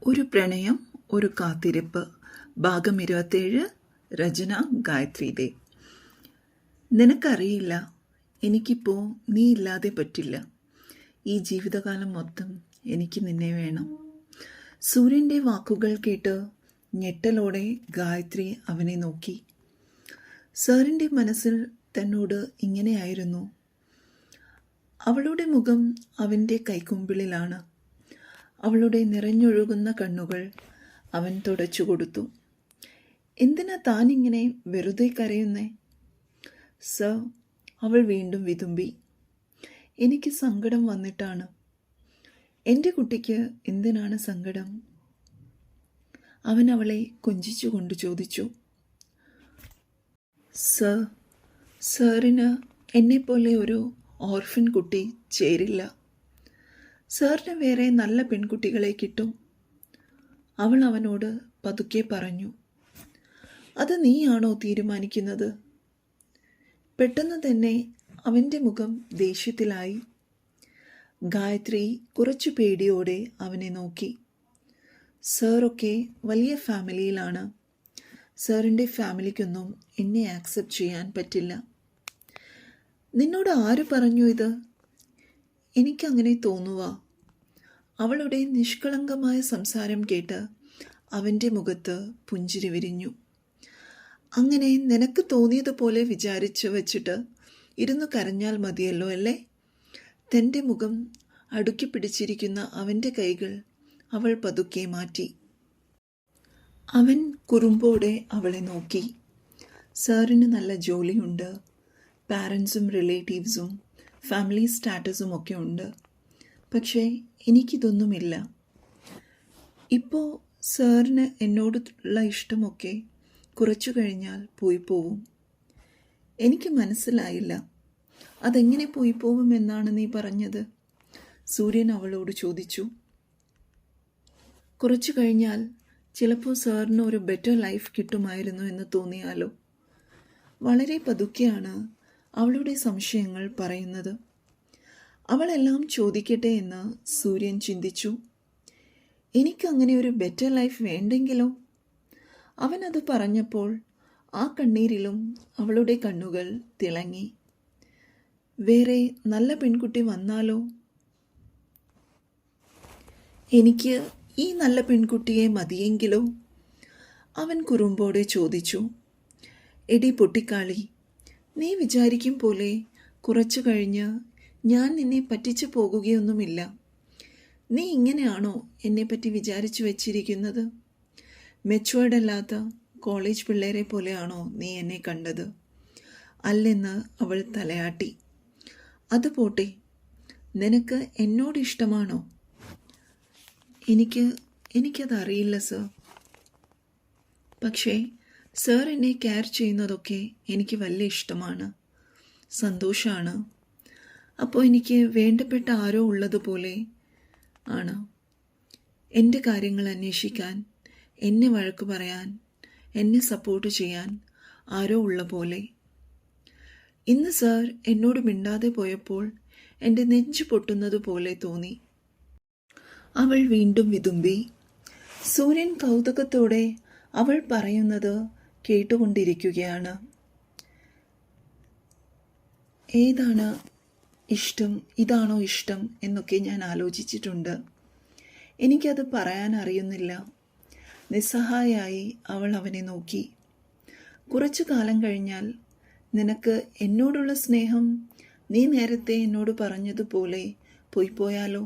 ഒരു പ്രണയം ഒരു കാത്തിരിപ്പ് ഭാഗം 27. രചന ഗായത്രി ദേ. നിനക്കറിയില്ല, എനിക്കിപ്പോൾ നീ ഇല്ലാതെ പറ്റില്ല. ഈ ജീവിതകാലം മൊത്തം എനിക്ക് നിന്നെ വേണം. സൂര്യൻ്റെ വാക്കുകൾ കേട്ട് ഞെട്ടലോടെ ഗായത്രി അവനെ നോക്കി. സാറിൻ്റെ മനസ്സിൽ തന്നോട് ഇങ്ങനെയായിരുന്നു. അവളുടെ മുഖം അവൻ്റെ കൈക്കുമ്പിളിലാണ്. അവളുടെ നിറഞ്ഞൊഴുകുന്ന കണ്ണുകൾ അവൻ തുടച്ചു കൊടുത്തു. എന്തിനാ താനിങ്ങനെ വെറുതെ കരയുന്നേ? സർ, അവൾ വീണ്ടും വിതുമ്പി. എനിക്ക് സങ്കടം വന്നിട്ടാണ്. എൻ്റെ കുട്ടിക്ക് എന്തിനാണ് സങ്കടം? അവൻ അവളെ കൊഞ്ചിച്ചുകൊണ്ട് ചോദിച്ചു. സർ, സാറിന് എന്നെപ്പോലെ ഒരു ഓർഫൻ കുട്ടി ചേരില്ല. സാറിന് വേറെ നല്ല പെൺകുട്ടികളെ കിട്ടും, അവൾ അവനോട് പതുക്കെ പറഞ്ഞു. അത് നീയാണോ തീരുമാനിക്കുന്നത്? പെട്ടെന്ന് തന്നെ അവൻ്റെ മുഖം ദേഷ്യത്തിലായി. ഗായത്രി കുറച്ചു പേടിയോടെ അവനെ നോക്കി. സാറൊക്കെ വലിയ ഫാമിലിയിലാണ്. സാറിൻ്റെ ഫാമിലിക്കൊന്നും എന്നെ ആക്സെപ്റ്റ് ചെയ്യാൻ പറ്റില്ല. നിന്നോട് ആര് പറഞ്ഞു ഇത്? എനിക്കങ്ങനെ തോന്നുക. അവളുടെ നിഷ്കളങ്കമായ സംസാരം കേട്ട് അവൻ്റെ മുഖത്ത് പുഞ്ചിരി വിരിഞ്ഞു. അങ്ങനെ നിനക്ക് തോന്നിയതുപോലെ വിചാരിച്ചു വച്ചിട്ട് ഇരുന്ന് കരഞ്ഞാൽ മതിയല്ലോ അല്ലേ? തൻ്റെ മുഖം അടുക്കി പിടിച്ചിരിക്കുന്ന അവൻ്റെ കൈകൾ അവൾ പതുക്കെ മാറ്റി. അവൻ കുറുമ്പോടെ അവളെ നോക്കി. സാറിന് നല്ല ജോലിയുണ്ട്, പാരൻസും റിലേറ്റീവ്സും ഫാമിലി സ്റ്റാറ്റസും ഒക്കെ ഉണ്ട്. പക്ഷേ എനിക്കിതൊന്നുമില്ല. ഇപ്പോൾ സാറിന് എന്നോടുള്ള ഇഷ്ടമൊക്കെ കുറച്ചു കഴിഞ്ഞാൽ പോയി പോവും. എനിക്ക് മനസ്സിലായില്ല, അതെങ്ങനെ പോയി പോവുമെന്നാണ് നീ പറഞ്ഞത്? സൂര്യൻ അവളോട് ചോദിച്ചു. കുറച്ചു കഴിഞ്ഞാൽ ചിലപ്പോൾ സാറിന് ഒരു ബെറ്റർ ലൈഫ് കിട്ടുമായിരുന്നു എന്ന് തോന്നിയാലോ? വളരെ പതുക്കെയാണ് അവളുടെ സംശയങ്ങൾ പറയുന്നത്. അവളെല്ലാം ചോദിക്കട്ടെ എന്ന് സൂര്യൻ ചിന്തിച്ചു. എനിക്കങ്ങനെ ഒരു ബെറ്റർ ലൈഫ് വേണ്ടെങ്കിലോ? അവനത് പറഞ്ഞപ്പോൾ ആ കണ്ണീരിലും അവളുടെ കണ്ണുകൾ തിളങ്ങി. വേറെ നല്ല പെൺകുട്ടി വന്നാലോ? എനിക്ക് ഈ നല്ല പെൺകുട്ടിയെ മതിയെങ്കിലോ? അവൻ കുറുമ്പോടെ ചോദിച്ചു. എടി പൊട്ടിക്കാളി, നീ വിചാരിക്കും പോലെ കുറച്ചു കഴിഞ്ഞ് ഞാൻ നിന്നെ പറ്റിച്ചു പോകുകയൊന്നുമില്ല. നീ ഇങ്ങനെയാണോ എന്നെപ്പറ്റി വിചാരിച്ചു വച്ചിരിക്കുന്നത്? മെച്ചുവേർഡല്ലാത്ത കോളേജ് പിള്ളേരെ പോലെയാണോ നീ എന്നെ കണ്ടത്? അല്ലെന്ന് അവൾ തലയാട്ടി. അത് പോട്ടെ, നിനക്ക് എന്നോട് ഇഷ്ടമാണോ? എനിക്കതറിയില്ല സർ. പക്ഷേ സർ എന്നെ കെയർ ചെയ്യുന്നതൊക്കെ എനിക്ക് വലിയ ഇഷ്ടമാണ്, സന്തോഷമാണ്. അപ്പോൾ എനിക്ക് വേണ്ടപ്പെട്ട ആരോ ഉള്ളതുപോലെ ആണ്. എൻ്റെ കാര്യങ്ങൾ അന്വേഷിക്കാൻ, എന്നെ വഴക്ക് പറയാൻ, എന്നെ സപ്പോർട്ട് ചെയ്യാൻ ആരോ ഉള്ള പോലെ. ഇന്ന് സർ എന്നോട് മിണ്ടാതെ പോയപ്പോൾ എൻ്റെ നെഞ്ചു പൊട്ടുന്നത് പോലെ തോന്നി. അവൾ വീണ്ടും വിതുമ്പി. സൂര്യൻ കൗതുകത്തോടെ അവൾ പറയുന്നത് കേട്ടുകൊണ്ടിരിക്കുകയാണ്. ഏതാണ് ഇഷ്ടം, ഇതാണോ ഇഷ്ടം എന്നൊക്കെ ഞാൻ ആലോചിച്ചിട്ടുണ്ട്. എനിക്കത് പറയാൻ അറിയുന്നില്ല. നിസ്സഹായായി അവൾ അവനെ നോക്കി. കുറച്ചു കാലം കഴിഞ്ഞാൽ നിനക്ക് എന്നോടുള്ള സ്നേഹം നീ നേരത്തെ എന്നോട് പറഞ്ഞതുപോലെ പോയാലോ?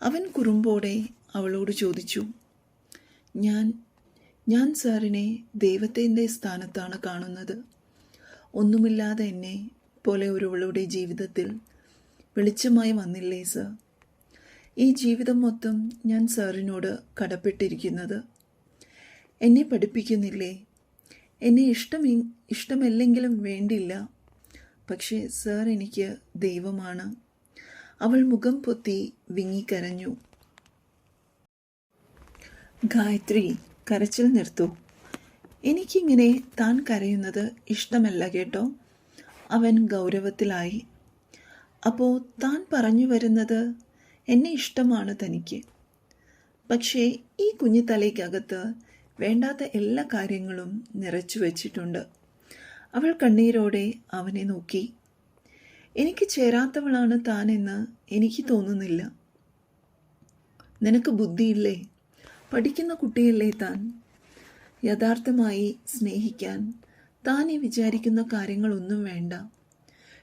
അവൻ കുറുമ്പോടെ അവളോട് ചോദിച്ചു. ഞാൻ സാറിനെ ദൈവത്തിൻ്റെ സ്ഥാനത്താണ് കാണുന്നത്. ഒന്നുമില്ലാതെ എന്നെ പോലെ ഒരുവളുടെ ജീവിതത്തിൽ വെളിച്ചമായി വന്നില്ലേ സർ? ഈ ജീവിതം മൊത്തം ഞാൻ സാറിനോട് കടപ്പെട്ടിരിക്കുന്നത്. എന്നെ പഠിപ്പിക്കുന്നില്ലേ? എന്നെ ഇഷ്ടമല്ലെങ്കിലും വേണ്ടില്ല, പക്ഷേ സാർ എനിക്ക് ദൈവമാണ്. അവൾ മുഖം പൊത്തി വിങ്ങിക്കരഞ്ഞു. ഗായത്രി, കരച്ചിൽ നിർത്തൂ. എനിക്കിങ്ങനെ താൻ കരയുന്നത് ഇഷ്ടമല്ല കേട്ടോ. അവൻ ഗൗരവത്തിലായി. അപ്പോൾ താൻ പറഞ്ഞു വരുന്നത് എന്നെ ഇഷ്ടമാണ് തനിക്ക്. പക്ഷേ ഈ കുഞ്ഞു തലയ്ക്കകത്ത് വേണ്ടാത്ത എല്ലാ കാര്യങ്ങളും നിറച്ചു വച്ചിട്ടുണ്ട്. അവൾ കണ്ണീരോടെ അവനെ നോക്കി. എനിക്ക് ചേരാത്തവളാണ് താനെന്ന് എനിക്ക് തോന്നുന്നില്ല. നിനക്ക് ബുദ്ധിയില്ലേ? പഠിക്കുന്ന കുട്ടിയല്ലേ താൻ? യഥാർത്ഥമായി സ്നേഹിക്കാൻ താൻ ഈ വിചാരിക്കുന്ന കാര്യങ്ങളൊന്നും വേണ്ട.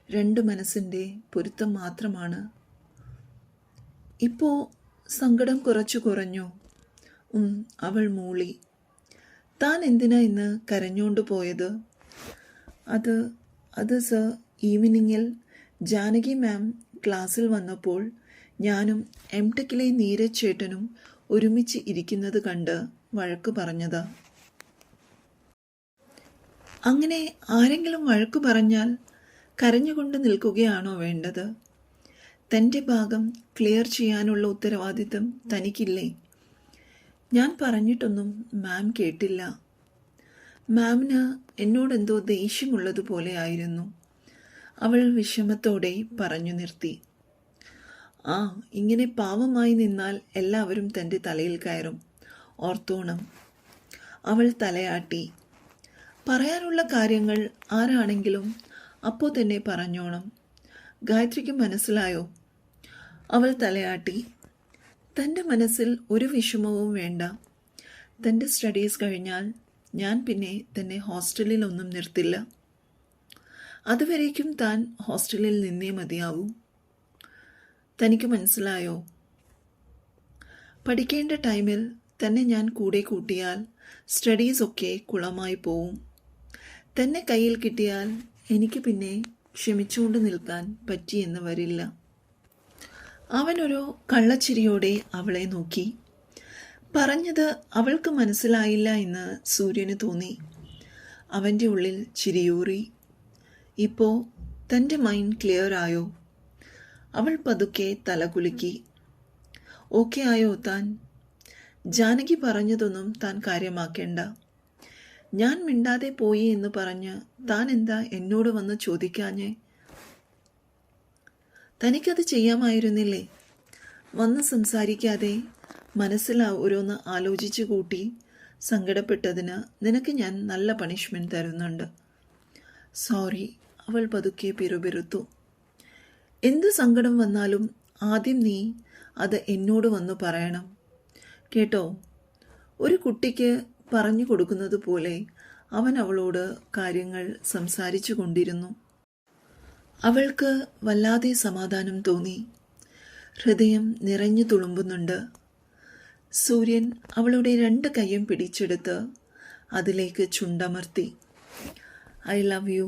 രണ്ട് മനസ്സിൻ്റെ പൊരുത്തം മാത്രമാണ്. ഇപ്പോൾ സങ്കടം കുറച്ചു കുറഞ്ഞോ? അവൾ മൂളി. താൻ എന്തിനാ ഇന്ന് കരഞ്ഞോണ്ട് പോയത്? അത് സർ, ഈവനിങ്ങിൽ ജാനകി മാം ക്ലാസ്സിൽ വന്നപ്പോൾ ഞാനും എംടെക്കിലെ നീരജ് ചേട്ടനും ഒരുമിച്ച് ഇരിക്കുന്നത് കണ്ട് വഴക്ക് പറഞ്ഞതാ. അങ്ങനെ ആരെങ്കിലും വഴക്കു പറഞ്ഞാൽ കരഞ്ഞുകൊണ്ട് നിൽക്കുകയാണോ വേണ്ടത്? തൻ്റെ ഭാഗം ക്ലിയർ ചെയ്യാനുള്ള ഉത്തരവാദിത്തം തനിക്കില്ലേ? ഞാൻ പറഞ്ഞിട്ടൊന്നും മാം കേട്ടില്ല. മാമിന് എന്നോടെന്തോ ദേഷ്യമുള്ളതുപോലെ ആയിരുന്നു. അവൾ വിഷമത്തോടെ പറഞ്ഞു നിർത്തി. ഇങ്ങനെ പാവമായി നിന്നാൽ എല്ലാവരും തൻ്റെ തലയിൽ കയറും, ഓർത്തോണം. അവൾ തലയാട്ടി. പറയാനുള്ള കാര്യങ്ങൾ ആരാണെങ്കിലും അപ്പോൾ തന്നെ പറഞ്ഞോണം. ഗായത്രിക്ക് മനസ്സിലായോ? അവൾ തലയാട്ടി. തൻ്റെ മനസ്സിൽ ഒരു വിഷമവും വേണ്ട. തൻ്റെ സ്റ്റഡീസ് കഴിഞ്ഞാൽ ഞാൻ പിന്നെ തന്നെ ഹോസ്റ്റലിലൊന്നും നിർത്തില്ല. അതുവരേക്കും താൻ ഹോസ്റ്റലിൽ നിന്നേ മതിയാവൂ. തനിക്ക് മനസ്സിലായോ? പഠിക്കേണ്ട ടൈമിൽ തന്നെ ഞാൻ കൂടെ കൂട്ടിയാൽ സ്റ്റഡീസൊക്കെ കുളമായി പോവും. തന്നെ കയ്യിൽ കിട്ടിയാൽ എനിക്ക് പിന്നെ ക്ഷമിച്ചുകൊണ്ട് നിൽക്കാൻ പറ്റിയെന്ന് വരില്ല. അവനൊരു കള്ളച്ചിരിയോടെ അവളെ നോക്കി. പറഞ്ഞത് അവൾക്ക് മനസ്സിലായില്ല എന്ന് സൂര്യന് തോന്നി. അവൻ്റെ ഉള്ളിൽ ചിരിയൂറി. ഇപ്പോൾ തൻ്റെ മൈൻഡ് ക്ലിയർ ആയോ? അവൾ പതുക്കെ തലകുലുക്കി. ഓക്കെ ആയോ താൻ? ജാനകി പറഞ്ഞതൊന്നും താൻ കാര്യമാക്കേണ്ട. ഞാൻ മിണ്ടാതെ പോയി എന്ന് പറഞ്ഞ് താൻ എന്താ എന്നോട് വന്ന് ചോദിക്കാഞ്ഞേ? തനിക്കത് ചെയ്യാമായിരുന്നില്ലേ? വന്ന് സംസാരിക്കാതെ മനസ്സിൽ ഓരോന്ന് ആലോചിച്ചു കൂട്ടി സങ്കടപ്പെട്ടതിന് നിനക്ക് ഞാൻ നല്ല പണിഷ്മെൻറ്റ് തരുന്നുണ്ട്. സോറി, അവൾ പതുക്കെ പിറുപിറുത്തു. എന്ത് സങ്കടം വന്നാലും ആദ്യം നീ അത് എന്നോട് വന്ന് പറയണം, കേട്ടോ? ഒരു കുട്ടിക്ക് പറഞ്ഞു കൊടുക്കുന്നത് പോലെ അവൻ അവളോട് കാര്യങ്ങൾ സംസാരിച്ചു കൊണ്ടിരുന്നു. അവൾക്ക് വല്ലാതെ സമാധാനം തോന്നി. ഹൃദയം നിറഞ്ഞു തുളുമ്പുന്നുണ്ട്. സൂര്യൻ അവളുടെ 2 കൈയും പിടിച്ചെടുത്ത് അതിലേക്ക് ചുണ്ടമർത്തി. I love you.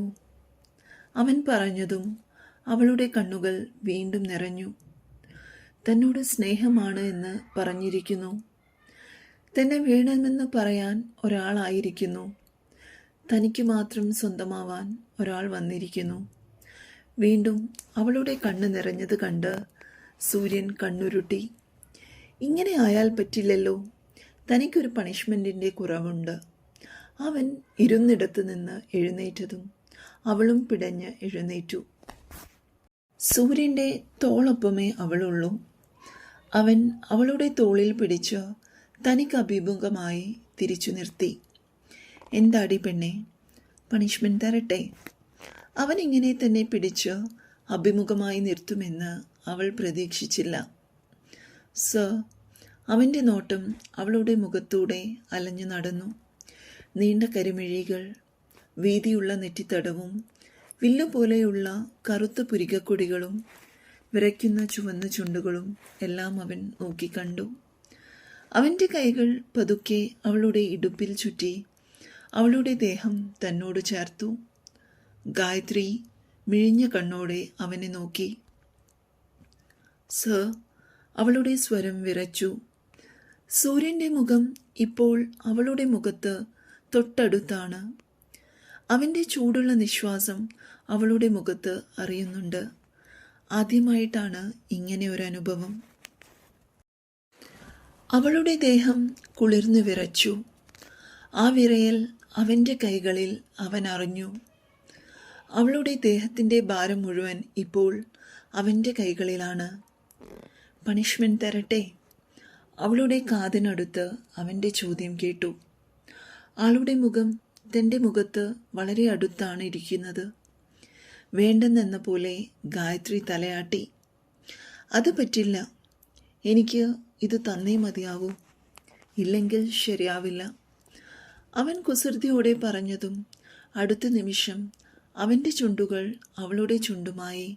അവൻ പറഞ്ഞതും അവളുടെ കണ്ണുകൾ വീണ്ടും നിറഞ്ഞു. തന്നോട് സ്നേഹമാണ് എന്ന് പറഞ്ഞിരിക്കുന്നു. തന്നെ വേണമെന്ന് പറയാൻ ഒരാളായിരിക്കുന്നു. തനിക്ക് മാത്രം സ്വന്തമാവാൻ ഒരാൾ വന്നിരിക്കുന്നു. വീണ്ടും അവളുടെ കണ്ണ് നിറഞ്ഞത് കണ്ട് സൂര്യൻ കണ്ണുരുട്ടി. ഇങ്ങനെ ആയാൽ പറ്റില്ലല്ലോ. തനിക്കൊരു പണിഷ്മെൻറ്റിൻ്റെ കുറവുണ്ട്. അവൻ ഇരുന്നിടത്ത് നിന്ന് എഴുന്നേറ്റതും അവളും പിടഞ്ഞ് എഴുന്നേറ്റു. സൂര്യൻ്റെ തോളൊപ്പമേ അവളുള്ളൂ. അവൻ അവളുടെ തോളിൽ പിടിച്ച് തനിക്ക് അഭിമുഖമായി തിരിച്ചു നിർത്തി. എന്താടി പെണ്ണെ, പണിഷ്മെൻറ്റ് തരട്ടെ? അവൻ ഇങ്ങനെ തന്നെ പിടിച്ച് അഭിമുഖമായി നിർത്തുമെന്ന് അവൾ പ്രതീക്ഷിച്ചില്ല. സർ, അവൻ്റെ നോട്ടം അവളുടെ മുഖത്തൂടെ അലഞ്ഞു നടന്നു. നീണ്ട കരിമിഴികൾ, വീതിയുള്ള നെറ്റിത്തടവും വില്ലുപോലെയുള്ള കറുത്ത പുരികക്കൊടികളും വിറയ്ക്കുന്ന ചുവന്ന ചുണ്ടുകളും എല്ലാം അവൻ നോക്കിക്കണ്ടു. അവൻ്റെ കൈകൾ പതുക്കെ അവളുടെ ഇടുപ്പിൽ ചുറ്റി അവളുടെ ദേഹം തന്നോട് ചേർത്തു. ഗായത്രി മിഴിഞ്ഞ കണ്ണോടെ അവനെ നോക്കി. സർ, അവളുടെ സ്വരം വിറച്ചു. സൂര്യൻ്റെ മുഖം ഇപ്പോൾ അവളുടെ മുഖത്ത് തൊട്ടടുത്താണ്. അവൻ്റെ ചൂടുള്ള നിശ്വാസം അവളുടെ മുഖത്ത് അറിയുന്നുണ്ട്. ആദ്യമായിട്ടാണ് ഇങ്ങനെ ഒരു അനുഭവം. അവളുടെ ദേഹം കുളിർന്നു വിറച്ചു. ആ വിറയൽ അവൻ്റെ കൈകളിൽ അവൻ അറിഞ്ഞു. അവളുടെ ദേഹത്തിൻ്റെ ഭാരം മുഴുവൻ ഇപ്പോൾ അവൻ്റെ കൈകളിലാണ്. പണിഷ്മെൻറ്റ് തരട്ടെ? അവളുടെ കാതിനടുത്ത് അവൻ്റെ ചോദ്യം കേട്ടു. ആളുടെ മുഖം തൻ്റെ മുഖത്ത് വളരെ അടുത്താണ് ഇരിക്കുന്നത്. വേണ്ടെന്നെന്ന പോലെ ഗായത്രി തലയാട്ടി. അത് പറ്റില്ല, എനിക്ക് ഇത് തന്നേ മതിയാവൂ, ഇല്ലെങ്കിൽ ശരിയാവില്ല. അവൻ കുസൃതിയോടെ പറഞ്ഞതും അടുത്ത നിമിഷം അവൻ്റെ ചുണ്ടുകൾ അവളുടെ ചുണ്ടുമായി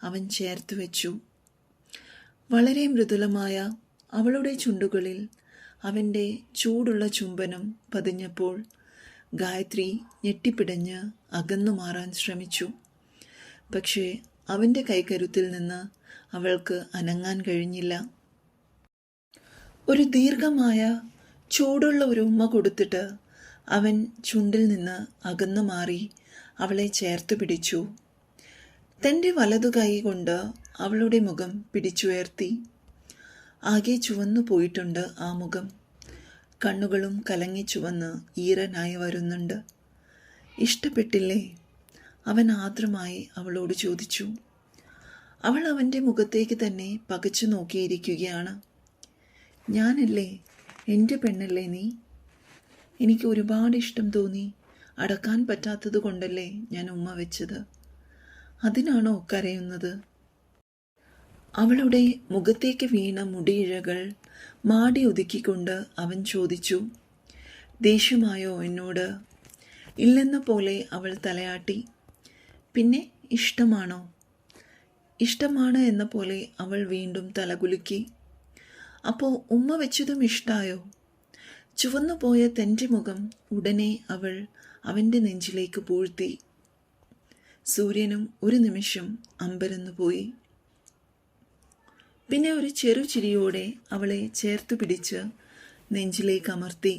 അവൻ ചേർത്ത് വെച്ചു. വളരെ മൃദുലമായ അവളുടെ ചുണ്ടുകളിൽ അവൻ്റെ ചൂടുള്ള ചുംബനം പതിഞ്ഞപ്പോൾ ഗായത്രി ഞെട്ടിപ്പിടഞ്ഞ് അകന്നു മാറാൻ ശ്രമിച്ചു. പക്ഷേ അവൻ്റെ കൈകരുത്തിൽ നിന്ന് അവൾക്ക് അനങ്ങാൻ കഴിഞ്ഞില്ല. ഒരു ദീർഘമായ ചൂടുള്ള ഒരു ഉമ്മ കൊടുത്തിട്ട് അവൻ ചുണ്ടിൽ നിന്ന് അകന്നു മാറി അവളെ ചേർത്തു പിടിച്ചു. തൻ്റെ വലതു കൈ കൊണ്ട് അവളുടെ മുഖം പിടിച്ചുയർത്തി. ആകെ ചുവന്നു പോയിട്ടുണ്ട് ആ മുഖം. കണ്ണുകളും കലങ്ങി ചുവന്ന് ഈറനായി വരുന്നുണ്ട്. ഇഷ്ടപ്പെട്ടില്ലേ? അവൻ ആർദ്രമായി അവളോട് ചോദിച്ചു. അവൾ അവൻ്റെ മുഖത്തേക്ക് തന്നെ പകച്ചു നോക്കിയിരിക്കുകയാണ്. ഞാനല്ലേ, എൻ്റെ പെണ്ണല്ലേ നീ? എനിക്ക് ഒരുപാട് ഇഷ്ടം തോന്നി. അടക്കാൻ പറ്റാത്തത് കൊണ്ടല്ലേ ഞാൻ ഉമ്മ വെച്ചത്. അതിനാണോ കരയുന്നത്? അവളുടെ മുഖത്തേക്ക് വീണ മുടിയിഴകൾ മാടി ഒതുക്കിക്കൊണ്ട് അവൻ ചോദിച്ചു. ദേഷ്യമായോ എന്നോട്? ഇല്ലെന്ന പോലെ അവൾ തലയാട്ടി. പിന്നെ ഇഷ്ടമാണോ? ഇഷ്ടമാണ് എന്ന പോലെ അവൾ വീണ്ടും തലകുലുക്കി. അപ്പോൾ ഉമ്മ വെച്ചതും ഇഷ്ടായോ? ചുവന്നുപോയ തൻ്റെ മുഖം ഉടനെ അവൾ അവൻ്റെ നെഞ്ചിലേക്ക് പൂഴ്ത്തി. സൂര്യനും ഒരു നിമിഷം അമ്പരന്നു പോയി. പിന്നെ ഒരു ചെറുചിരിയോടെ അവളെ ചേർത്തു പിടിച്ച് നെഞ്ചിലേക്ക് അമർത്തി.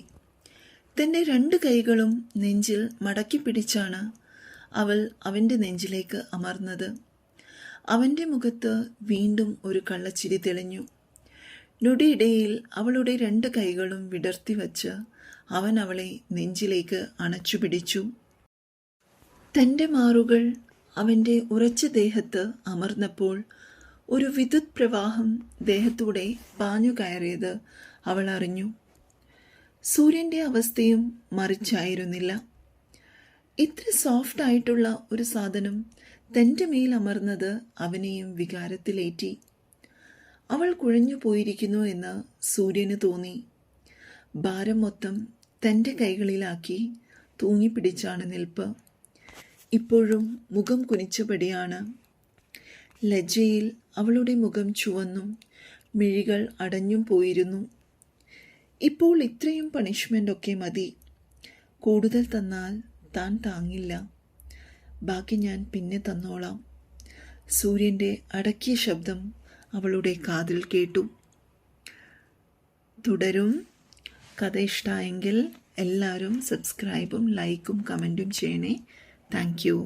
തൻ്റെ 2 കൈകളും നെഞ്ചിൽ മടക്കി പിടിച്ചാണ് അവൾ അവൻ്റെ നെഞ്ചിലേക്ക് അമർന്നത്. അവൻ്റെ മുഖത്ത് വീണ്ടും ഒരു കള്ളച്ചിരി തെളിഞ്ഞു. നൊടിയിടയിൽ അവളുടെ 2 കൈകളും വിടർത്തി വച്ച് അവൻ അവളെ നെഞ്ചിലേക്ക് അണച്ചു പിടിച്ചു. തൻ്റെ മാറുകൾ അവൻ്റെ ഉറച്ച ദേഹത്ത് അമർന്നപ്പോൾ ഒരു വിദ്യുത് പ്രവാഹം ദേഹത്തൂടെ പാഞ്ഞു കയറിയത് അവൾ അറിഞ്ഞു. സൂര്യൻ്റെ അവസ്ഥയും മറിച്ചായിരുന്നില്ല. ഇത്ര സോഫ്റ്റ് ആയിട്ടുള്ള ഒരു സാധനം തൻ്റെ മേൽ അമർന്നത് അവനെയും വികാരത്തിലേറ്റി. അവൾ കുഴഞ്ഞു പോയിരിക്കുന്നു എന്ന് സൂര്യന് തോന്നി. ഭാരം മൊത്തം തൻ്റെ കൈകളിലാക്കി തൂങ്ങിപ്പിടിച്ചാണ് നിൽപ്പ്. ഇപ്പോഴും മുഖം കുനിച്ചപടിയാണ്. ലജ്ജയിൽ അവളുടെ മുഖം ചുവന്നും മിഴികൾ അടഞ്ഞും പോയിരുന്നു. ഇപ്പോൾ ഇത്രയും പണിഷ്മെൻ്റ് ഒക്കെ മതി. കൂടുതൽ തന്നാൽ താൻ താങ്ങില്ല. ബാക്കി ഞാൻ പിന്നെ തന്നോളാം. സൂര്യൻ്റെ അടക്കിയ ശബ്ദം അവളുടെ കാതിൽ കേട്ടു. തുടരും. കഥ ഇഷ്ടമായെങ്കിൽ എല്ലാവരും സബ്സ്ക്രൈബും ലൈക്കും കമൻറ്റും ചെയ്യണേ. Thank you.